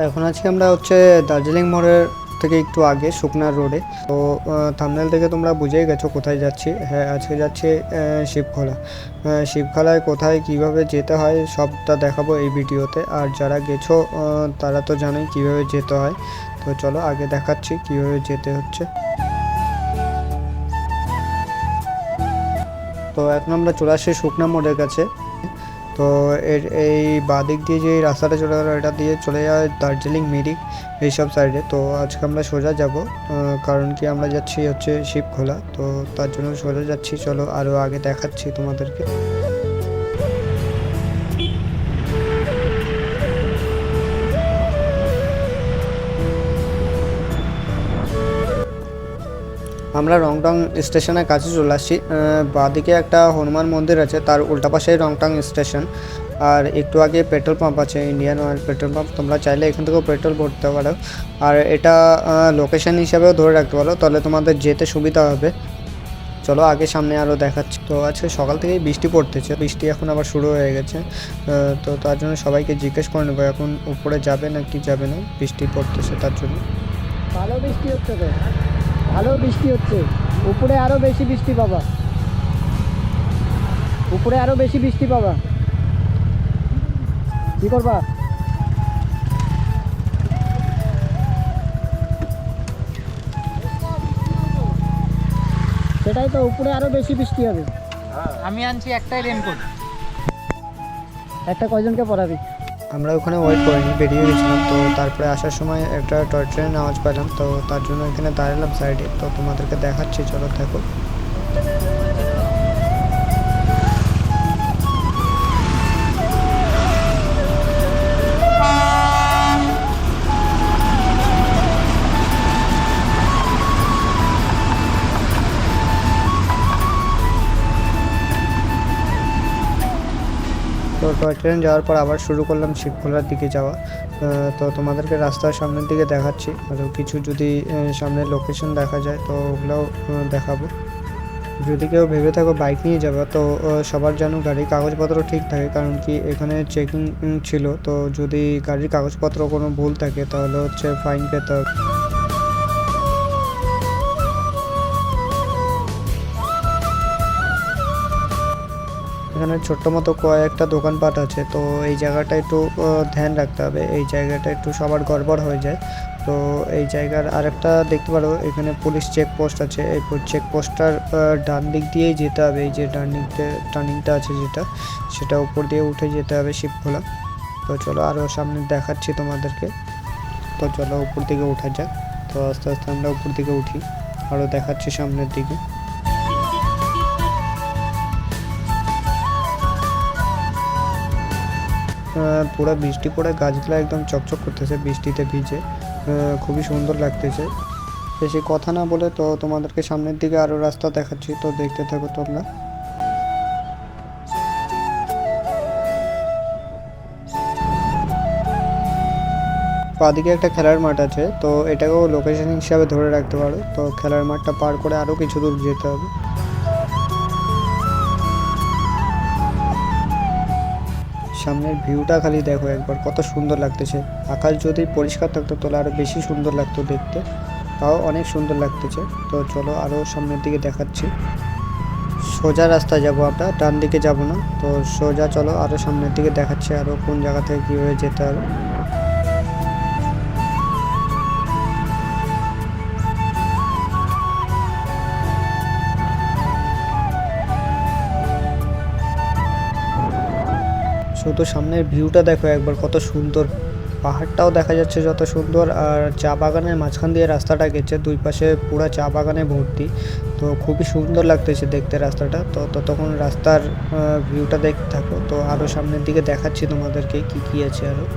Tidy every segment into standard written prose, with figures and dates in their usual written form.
এখন আছি আমরা হচ্ছে দার্জিলিং মোড়ের থেকে একটু আগে শুকনার রোডে। তো থাম্বনেল থেকে তোমরা বুঝেই গেছো কোথায় যাচ্ছি। হ্যাঁ, আজকে যাচ্ছি শিবখোলা। শিবখোলায় কোথায় কিভাবে যেতে হয় সবটা দেখাবো এই ভিডিওতে। আর যারা গেছো তারা তো জানোই কিভাবে যেতে হয়। তো চলো আগে দেখাচ্ছি কিভাবে যেতে হচ্ছে। তো এখন আমরা চলে আসছি শুকনা মোড়ের কাছে। তো এই বাদিক দিয়ে যে রাস্তাটা চলে গেলো এটা দিয়ে চলে যায় দার্জিলিং মিরিক এইসব সাইডে। তো আজকে আমরা সোজা যাব, কারণ কি আমরা যাচ্ছি হচ্ছে শিবখোলা, তো তার জন্য সোজা যাচ্ছি। চলো আরও আগে দেখাচ্ছি তোমাদেরকে। আমরা রংটং স্টেশনের কাছে চলে আসছি। বাঁদিকে একটা হনুমান মন্দির আছে, তার উল্টা পাশেই রংটং স্টেশন। আর একটু আগে পেট্রোল পাম্প আছে, ইন্ডিয়ান অয়েল পেট্রোল পাম্প। তোমরা চাইলে এখান থেকেও পেট্রোল ভরতে পারো। আর এটা লোকেশন হিসাবেও ধরে রাখতে পারো, তাহলে তোমাদের যেতে সুবিধা হবে। চলো আগে সামনে আরও দেখাচ্ছি। তো আজকে সকাল থেকেই বৃষ্টি পড়তেছে, বৃষ্টি এখন আবার শুরু হয়ে গেছে। তো তার জন্য সবাইকে জিজ্ঞেস করে নেবো এখন উপরে যাবে না কি যাবে না, বৃষ্টি পড়তেছে তার জন্য। ভালো বৃষ্টি হচ্ছে তো, ভালো বৃষ্টি হচ্ছে। উপরে আরো বেশি বৃষ্টি পাবা, উপরে আরো বেশি বৃষ্টি পাবা। কি করবা? সেটাই তো, উপরে আরো বেশি বৃষ্টি হবে। আমি আনছি একটাই রেনকোট। একটা কয়জনকে পড়াবি? আমরা ওখানে ওয়েট করিনি, বেরিয়ে গেছিলাম। তো তারপরে আসার সময় একটা টয় ট্রেনের আওয়াজ পেলাম, তো তার জন্য এখানে দাঁড়ালাম সাইডে। তো তোমাদেরকে দেখাচ্ছি, চলো দেখো। তো টয় ট্রেন যাওয়ার পর আবার শুরু করলাম শিবখোলার দিকে যাওয়া। তো তোমাদেরকে রাস্তার সামনের দিকে দেখাচ্ছি, আরও কিছু যদি সামনের লোকেশন দেখা যায় তো ওগুলোও দেখাবো। যদি কেউ ভেবে থাকো বাইক নিয়ে যাবে, তো সবার যেন গাড়ির কাগজপত্র ঠিক থাকে, কারণ কি এখানে চেকিং ছিল। তো যদি গাড়ির কাগজপত্র কোনো ভুল থাকে তাহলে হচ্ছে ফাইন পেতে হবে। এখানে ছোট্ট মতো কয়েকটা দোকানপাট আছে। তো এই জায়গাটা একটু ধ্যান রাখতে হবে, এই জায়গাটা একটু সবার গড়বড় হয়ে যায়। তো এই জায়গার আরেকটা দেখতে পারো, এখানে পুলিশ চেকপোস্ট আছে। এই চেকপোস্টটার ডান দিক দিয়েই যেতে হবে। এই যে ডান দিকটা টার্নিংটা আছে যেটা, সেটা উপর দিয়ে উঠে যেতে হবে শিবখোলা। তো চলো আরও সামনে দেখাচ্ছি তোমাদেরকে। তো চলো উপর দিকে ওঠা যাক। তো আস্তে আস্তে আমরা উপর দিকে উঠি, আরও দেখাচ্ছি সামনের দিকে। পুরো বৃষ্টি পড়ে গাছগুলো একদম চকচক করতেছে বৃষ্টিতে ভিজে, খুবই সুন্দর লাগতেছে। বেশি কথা না বলে তো তোমাদেরকে সামনের দিকে আরও রাস্তা দেখাচ্ছি, তো দেখতে থাকো তোমরা। বাদিকে একটা খেলার মাঠ আছে, তো এটাকেও লোকেশন হিসাবে ধরে রাখতে পারো। তো খেলার মাঠটা পার করে আরও কিছু দূর যেতে হবে। সামনের ভিউটা খালি দেখো একবার, কত সুন্দর লাগতেছে। আকাশ যদি পরিষ্কার থাকতো তাহলে আরও বেশি সুন্দর লাগতো দেখতে, তাও অনেক সুন্দর লাগতেছে। তো চলো আরও সামনের দিকে দেখাচ্ছি। সোজা রাস্তায় যাব আমরা, ডান দিকে যাব না। তো সোজা চলো আরও সামনের দিকে দেখাচ্ছি, আরও কোন জায়গা থেকে কীভাবে যেতে হবে। শুধু সামনের ভিউটা দেখো একবার, কত সুন্দর। পাহাড়টাও দেখা যাচ্ছে যত সুন্দর, আর চা বাগানের মাঝখান দিয়ে রাস্তাটা গেছে, দুই পাশে পুরো চা বাগানে ভর্তি। তো খুবই সুন্দর লাগতেছে দেখতে রাস্তাটা। তো ততক্ষণ রাস্তার ভিউটা দেখতে থাকো। তো আরও সামনের দিকে দেখাচ্ছি তোমাদেরকে কি কি আছে আরও।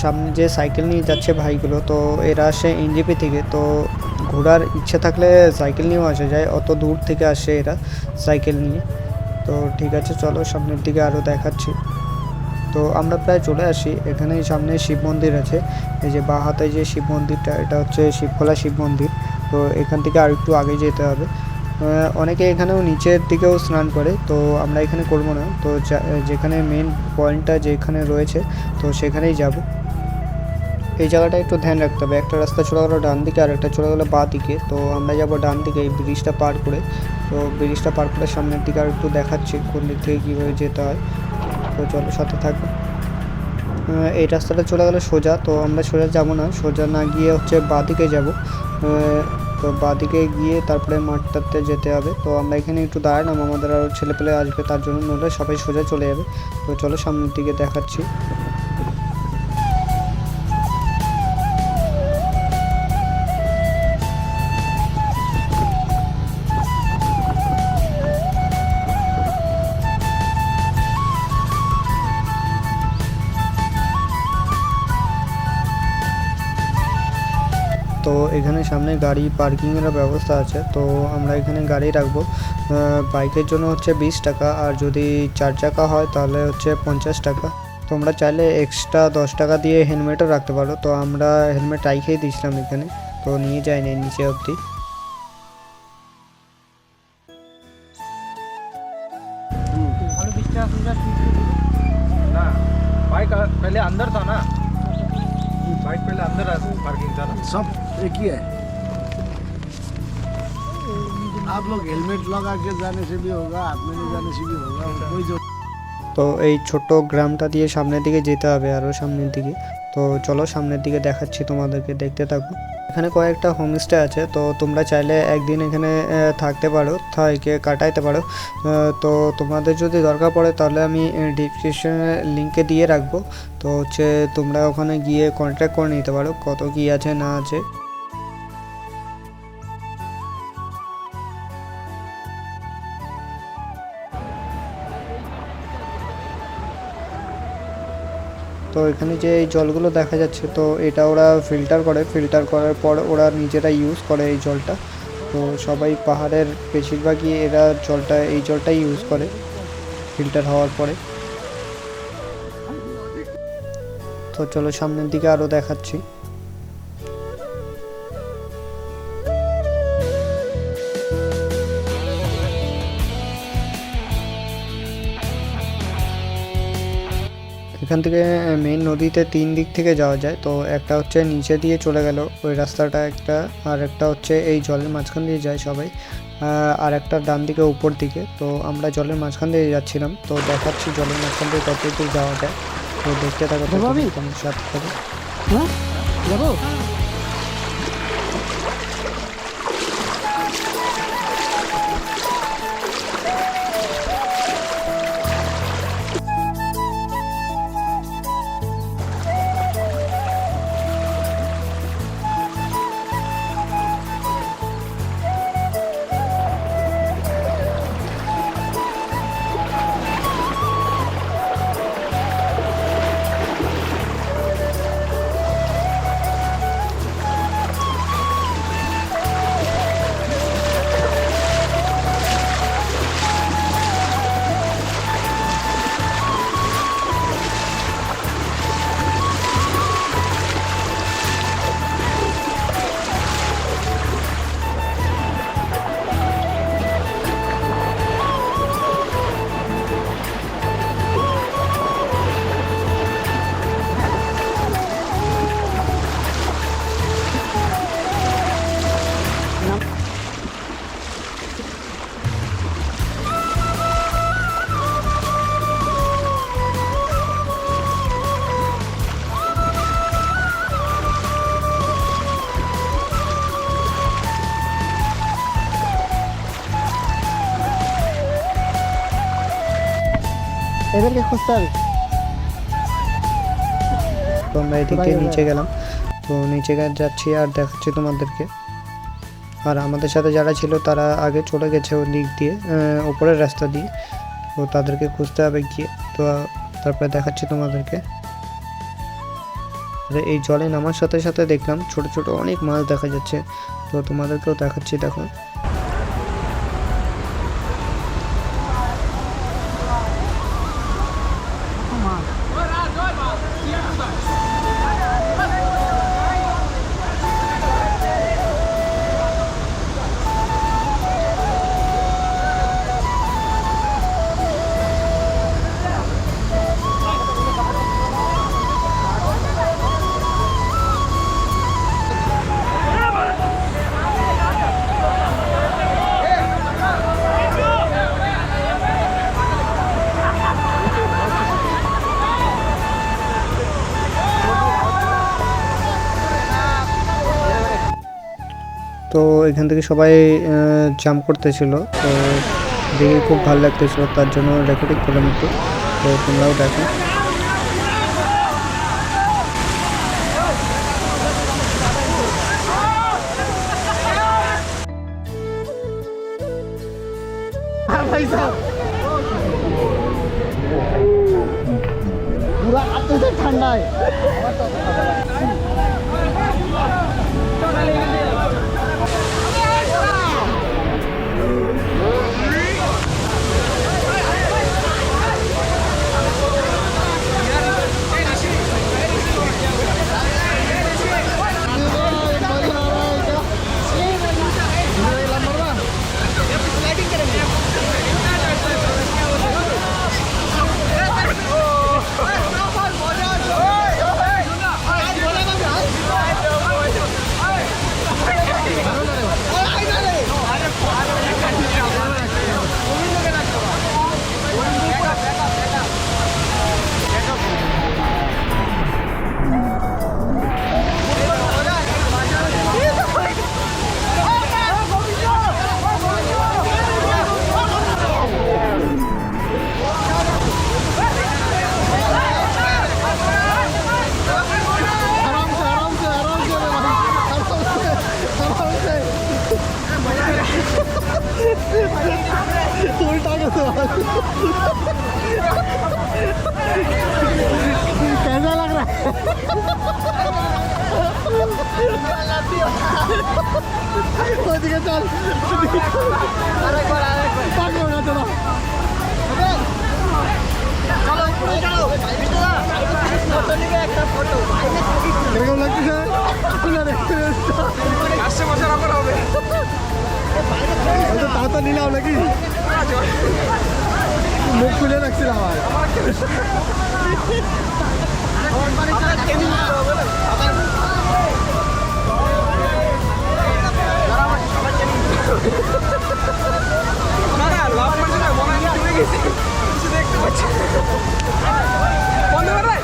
সামনে যে সাইকেল নিয়ে যাচ্ছে ভাইগুলো, তো এরা আসে এনজেপি থেকে। তো ঘোরার ইচ্ছে থাকলে সাইকেল নিয়েও আসা যায়, অত দূর থেকে আসে এরা সাইকেল নিয়ে। তো ঠিক আছে, চলো সামনের দিকে আরও দেখাচ্ছি। তো আমরা প্রায় চলে আসি। এখানে সামনে শিব মন্দির আছে, এই যে বাঁ হাতে যে শিব মন্দিরটা, এটা হচ্ছে শিবখোলা শিব মন্দির। তো এখান থেকে আর একটু আগে যেতে হবে। অনেকে এখানেও নিচের দিকেও স্নান করে, তো আমরা এখানে করব না। তো যেখানে মেন পয়েন্টটা যেখানে রয়েছে, তো সেখানেই যাব। এই জায়গাটা একটু ধ্যান রাখতে হবে, একটা রাস্তা চলে গেলো ডান দিকে আর একটা চলে গেলো বাঁ দিকে। তো আমরা যাব ডান দিকে এই ব্রিজটা পার করে। তো ব্রিজটা পার করে সামনের দিকে আর একটু দেখাচ্ছি কোন দিক থেকে কীভাবে যেতে হয়। তো চলো সাথে থাকো। এই রাস্তাটা চলে গেলে সোজা, তো আমরা সোজা যাব না, সোজা না গিয়ে হচ্ছে বাঁ দিকে যাব। তো বাঁ দিকে গিয়ে তারপরে মাঠটাতে যেতে হবে। তো আমরা এখানে একটু দাঁড়ালাম, আমাদের আরও ছেলেপেলে আসবে তার জন্য, নইলে সবাই সোজা চলে যাবে। তো চলো সামনের দিকে দেখাচ্ছি। তো এখানে সামনে গাড়ি পার্কিংয়েরও ব্যবস্থা আছে, তো আমরা এখানে গাড়ি রাখবো। বাইকের জন্য হচ্ছে 20 টাকা, আর যদি 4 চাকা হয় তাহলে হচ্ছে 50 টাকা। তোমরা চাইলে এক্সট্রা 10 টাকা দিয়ে হেলমেটও রাখতে পারো। তো আমরা হেলমেট রাইখেই দিয়েছিলাম এখানে, তো নিয়ে যাইনি নিচে অবধি। ভালো বৃষ্টি আসলে ना बाइक पहले अंदर था ना, बाइक पहले अंदर पार्किंग था ना। सब एक ही है। आप लोग हेलमेट लगा के जाने से भी होगा, हाथ में नहीं जाने से भी होगा, कोई जो তো এই ছোট্ট গ্রামটা দিয়ে সামনের দিকে যেতে হবে, আরও সামনের দিকে। তো চলো সামনের দিকে দেখাচ্ছি তোমাদেরকে, দেখতে থাকো। এখানে কয়েকটা হোমস্টে আছে, তো তোমরা চাইলে একদিন এখানে থাকতে পারো, থেকে কাটাইতে পারো। তো তোমাদের যদি দরকার পড়ে তাহলে আমি ডিসক্রিপশনে লিঙ্কে দিয়ে রাখবো। তো হচ্ছে তোমরা ওখানে গিয়ে কন্ট্যাক্ট করে নিতে পারো কত কী আছে না আছে। তো এখানে যে এই জলগুলো দেখা যাচ্ছে, তো এটা ওরা ফিল্টার করে, ফিল্টার করার পর ওরা নিজেরা ইউজ করে এই জলটা। তো সবাই পাহাড়ের বেশিরভাগই এরা জলটা এই জলটাই ইউজ করে ফিল্টার হওয়ার পরে। তো চলো সামনের দিকে আরও দেখাচ্ছি। এখান থেকে মেইন নদীতে 3 দিক থেকে যাওয়া যায়। তো একটা হচ্ছে নিচে দিয়ে চলে গেল ওই রাস্তাটা একটা, আর একটা হচ্ছে এই জলের মাঝখান দিয়ে যায় সবাই, আর একটা ডান দিকে উপর দিকে। তো আমরা জলের মাঝখান দিয়ে যাচ্ছিলাম, তো দেখাচ্ছি জলের মাঝখান দিয়ে কত দূর যাওয়া যায়। তো দেখতে থাকো তোমার সাথে করে। হ্যাঁ যাবো। এদেরকে খুঁজতে হবে। তো আমরা এদিক দিয়ে নিচে গেলাম, তো নিচে যাচ্ছি আর দেখাচ্ছি তোমাদেরকে। আর আমাদের সাথে যারা ছিল তারা আগে চলে গেছে ওই দিক দিয়ে, উপরের রাস্তা দিয়ে। তো তাদেরকে খুঁজতে হবে গিয়ে, তো তারপরে দেখাচ্ছি তোমাদেরকে। আর এই জলে নামার সাথে সাথে দেখলাম ছোট ছোট অনেক মাছ দেখা যাচ্ছে, তো তোমাদেরকেও দেখাচ্ছি, দেখো। তো এখান থেকে সবাই জাম্প করতেছিল, তো দেখে খুব ভালো লাগতেছিল, তার জন্য রেকর্ডিং করলাম একটু, তো তোমরাও দেখো। পুরো আত্মীয় ঠান্ডায় कैसा लग रहा है? ওদিকে চল, পাগল না তোরা। কিরকম লাগতেছে? তাও নিলাম নাকি, মুখ খুলে রাখছিলাম দেখতে পাচ্ছি বন্ধ করে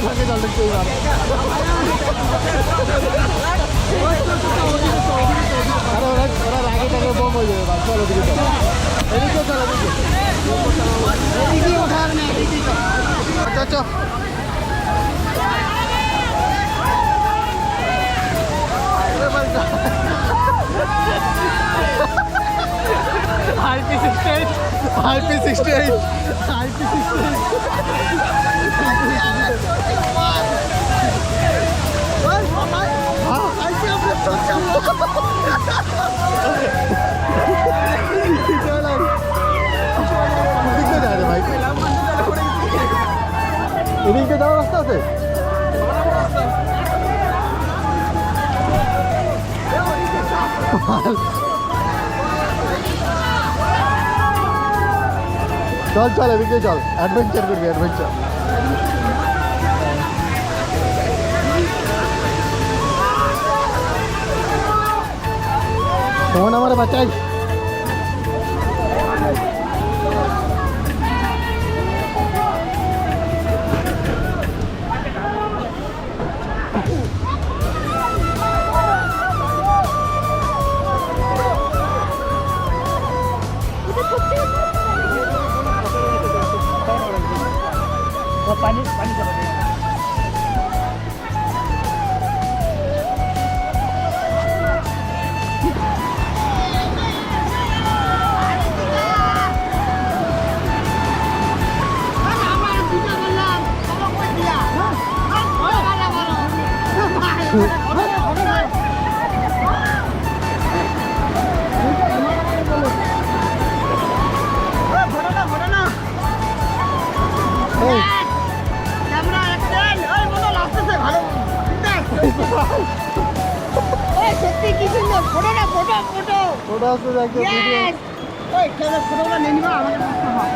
থাকে জল দেখতে এবার আরে ওরা রাগে টাগে বম হয়ে যাবে বাস চলো দিকে চলো এদিকে চলো এদিকে ওঠার না এদিকে চল। আচ্ছা IP68 এদিকে যাওয়ার রাস্তা আছে চল এদিকে চল অ্যাডভেঞ্চার করবি অ্যাডভেঞ্চার তোমার আমার বাচ্চাই সত্যি কি সুন্দর ফটো না ফটো ফটো ওটা আসলে একটা ভিডিও ওই চলো ফটোগুলো নিয়ে নিবা আমাকে কষ্ট হয়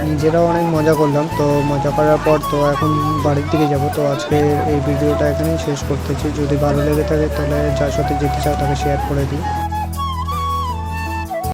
নিজেরাও অনেক মজা করলাম। তো মজা করার পর তো এখন বাড়ির দিকে যাব। তো আজকে এই ভিডিওটা এখানেই শেষ করতেছি। যদি ভালো লেগে থাকে তাহলে যার সাথে যেতে চাও তাকে শেয়ার করে দিই।